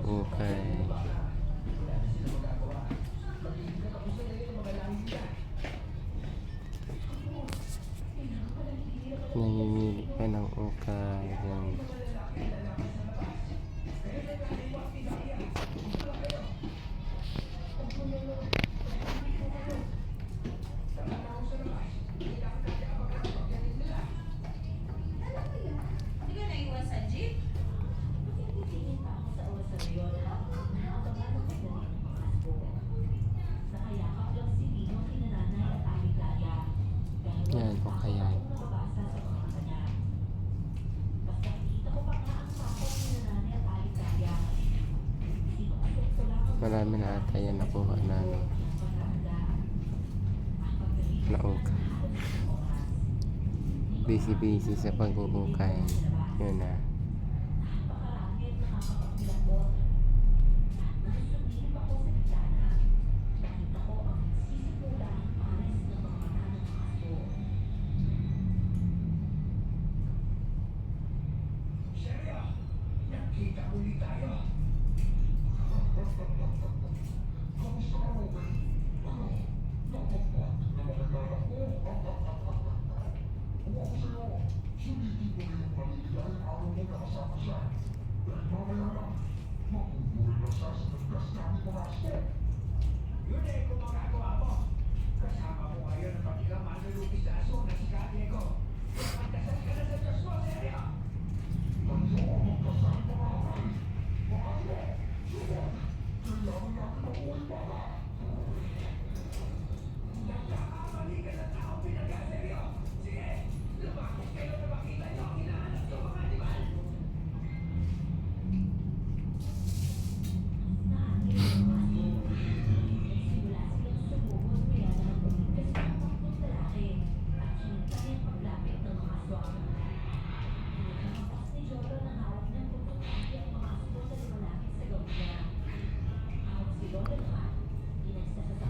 ukay. Namimili pa ng ukay. Yan. Yan, ukay yan. Marami na ata yan nakuha na ukay. Busy sa pag-uukay. Yun na.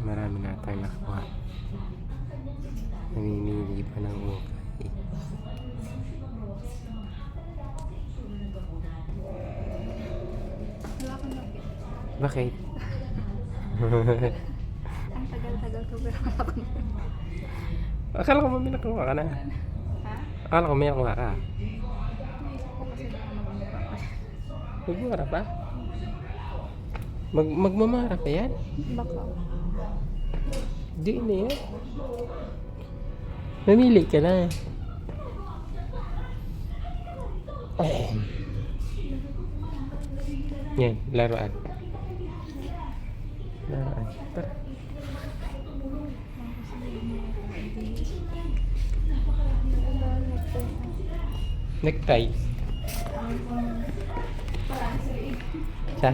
Marami na tayong nakuha. Namimili pa ng ukay. Bakit? Ang tagal-tagal ko pero wala akong Akala ko may nakuha ka na. Ha? Akala ko may nakuha ka. Naisip ko kasi baka magmumura. Magmamara pa? Magmamara pa yan? Baka. Di na yan. Mamili ka na. Yan, laruan. Laruan. Tara. Necktie. Sa?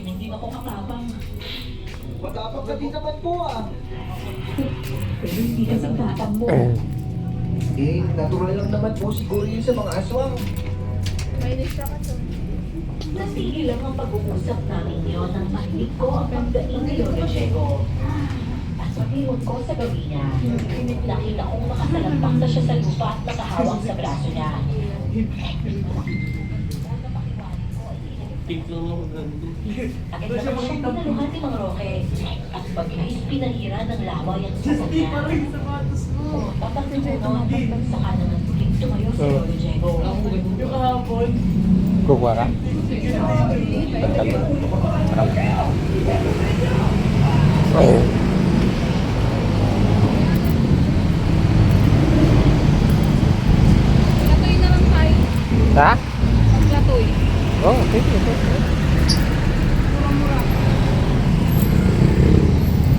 Hindi ako kakabang. Matapang ka din naman po Pero hindi kasi tapang mo. natural lang naman po siguro yun sa mga aswang. May distract to. Nasigil lang ang pag-uusap namin yun nang marinig ko ang pagdating ni Lolo Diego. At pag-iwan ko sa gabi niya, nakita kong nakasalampak na siya sa lupa at nakahawak sa braso niya. Agad na naman siyang pinaluhan ni Mang Roque at pag-ayos pinahira ng laway ang sasal niya. Pumatak ng puno, saka naman muling tumayo si Lolo Diego. Kukuha ka? Platoy na lang tayo. Ha? Platoy. Oh, okay.